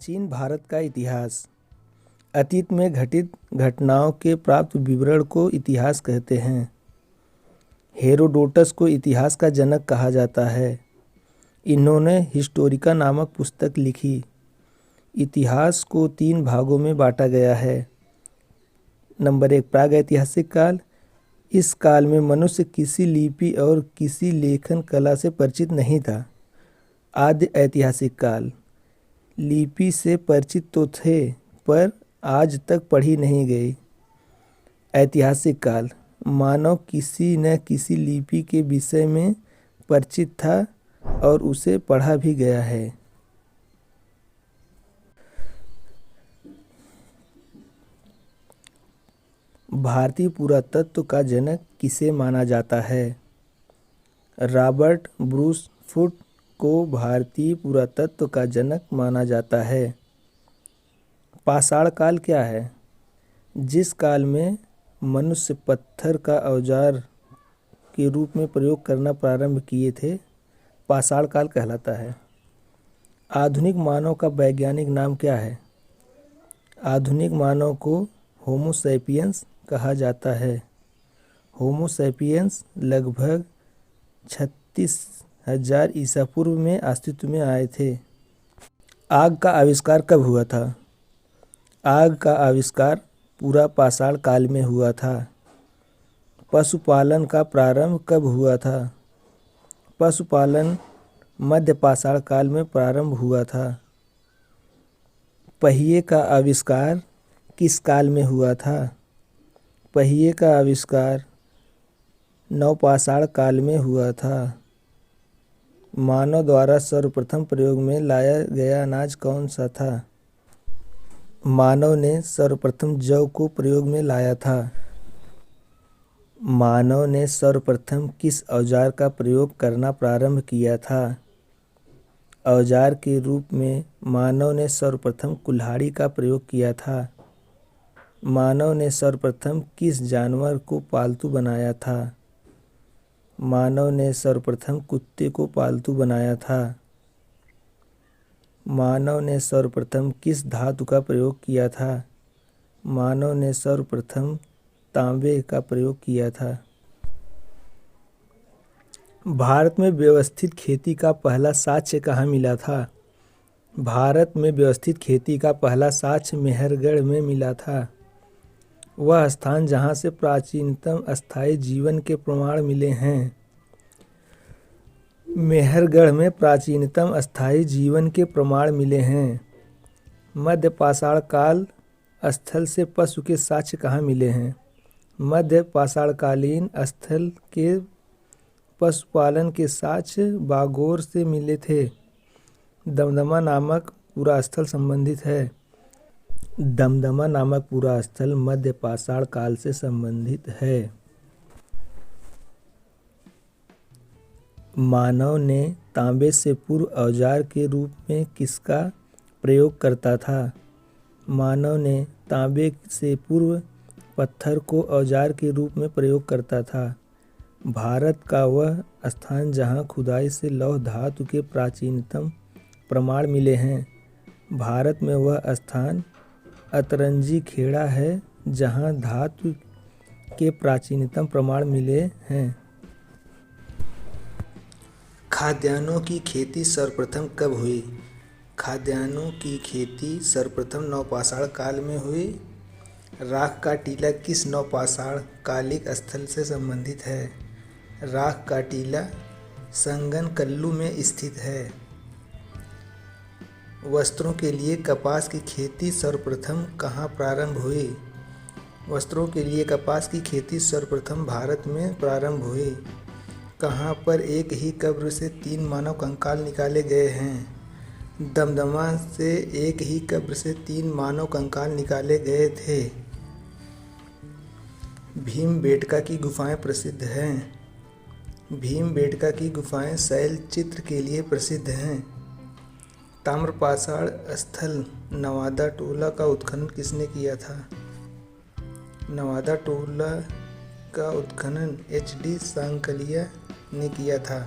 प्राचीन भारत का इतिहास। अतीत में घटित घटनाओं के प्राप्त विवरण को इतिहास कहते हैं। हेरोडोटस को इतिहास का जनक कहा जाता है। इन्होंने हिस्टोरिका नामक पुस्तक लिखी। इतिहास को 3 भागों में बांटा गया है। नंबर 1, प्रागैतिहासिक काल। इस काल में मनुष्य किसी लिपि और किसी लेखन कला से परिचित नहीं था। आद्य ऐतिहासिक काल। लिपि से परिचित तो थे पर आज तक पढ़ी नहीं गई। ऐतिहासिक काल। मानव किसी न किसी लिपि के विषय में परिचित था और उसे पढ़ा भी गया है। भारतीय पुरातत्व का जनक किसे माना जाता है? रॉबर्ट ब्रूस फुट को भारतीय पुरातत्व का जनक माना जाता है। पाषाण काल क्या है? जिस काल में मनुष्य पत्थर का औजार के रूप में प्रयोग करना प्रारंभ किए थे, पाषाण काल कहलाता है। आधुनिक मानव का वैज्ञानिक नाम क्या है? आधुनिक मानव को होमो सैपियंस कहा जाता है। होमो सैपियंस लगभग 36,000 ईसा पूर्व में अस्तित्व में आए थे। आग का आविष्कार कब हुआ था? आग का आविष्कार पूरा पाषाण काल में हुआ था। पशुपालन का प्रारंभ कब हुआ था? पशुपालन मध्य पाषाण काल में प्रारंभ हुआ था। पहिए का आविष्कार किस काल में हुआ था? पहिए का आविष्कार नवपाषाण काल में हुआ था। मानव द्वारा सर्वप्रथम प्रयोग में लाया गया अनाज कौन सा था? मानव ने सर्वप्रथम जौ को प्रयोग में लाया था। मानव ने सर्वप्रथम किस औजार का प्रयोग करना प्रारंभ किया था? औजार के रूप में मानव ने सर्वप्रथम कुल्हाड़ी का प्रयोग किया था। मानव ने सर्वप्रथम किस जानवर को पालतू बनाया था? मानव ने सर्वप्रथम कुत्ते को पालतू बनाया था। मानव ने सर्वप्रथम किस धातु का प्रयोग किया था? मानव ने सर्वप्रथम तांबे का प्रयोग किया था। भारत में व्यवस्थित खेती का पहला साक्ष्य कहाँ मिला था? भारत में व्यवस्थित खेती का पहला साक्ष्य मेहरगढ़ में मिला था। वह स्थान जहाँ से प्राचीनतम अस्थायी जीवन के प्रमाण मिले हैं। मेहरगढ़ में प्राचीनतम अस्थायी जीवन के प्रमाण मिले हैं। मध्य पाषाण काल स्थल से पशु के साक्ष्य कहाँ मिले हैं? मध्य पाषाणकालीन स्थल के पशुपालन के साक्ष्य बागोर से मिले थे। दमदमा नामक पूरा स्थल संबंधित है। दमदमा नामक पूरा स्थल मध्य पाषाण काल से संबंधित है। मानव ने तांबे से पूर्व औजार के रूप में किसका प्रयोग करता था? मानव ने तांबे से पूर्व पत्थर को औजार के रूप में प्रयोग करता था। भारत का वह स्थान जहाँ खुदाई से लौह धातु के प्राचीनतम प्रमाण मिले हैं। भारत में वह स्थान अतरंजी खेड़ा है जहाँ धातु के प्राचीनतम प्रमाण मिले हैं। खाद्यान्नों की खेती सर्वप्रथम कब हुई? खाद्यान्नों की खेती सर्वप्रथम नवपाषाण काल में हुई। राख का टीला किस नवपाषाण कालिक स्थल से संबंधित है? राख का टीला संगनकल्लू में स्थित है। वस्त्रों के लिए कपास की खेती सर्वप्रथम कहाँ प्रारंभ हुई? वस्त्रों के लिए कपास की खेती सर्वप्रथम भारत में प्रारंभ हुई। कहाँ पर एक ही कब्र से 3 मानव कंकाल निकाले गए हैं? दमदमा से एक ही कब्र से 3 मानव कंकाल निकाले गए थे। भीमबेटका की गुफाएं प्रसिद्ध हैं। भीमबेटका की गुफाएं शैल चित्र के लिए प्रसिद्ध हैं। ताम्रपाषाण स्थल नवादा टोला का उत्खनन किसने किया था? नवादा टोला का उत्खनन HD सांकलिया ने किया था।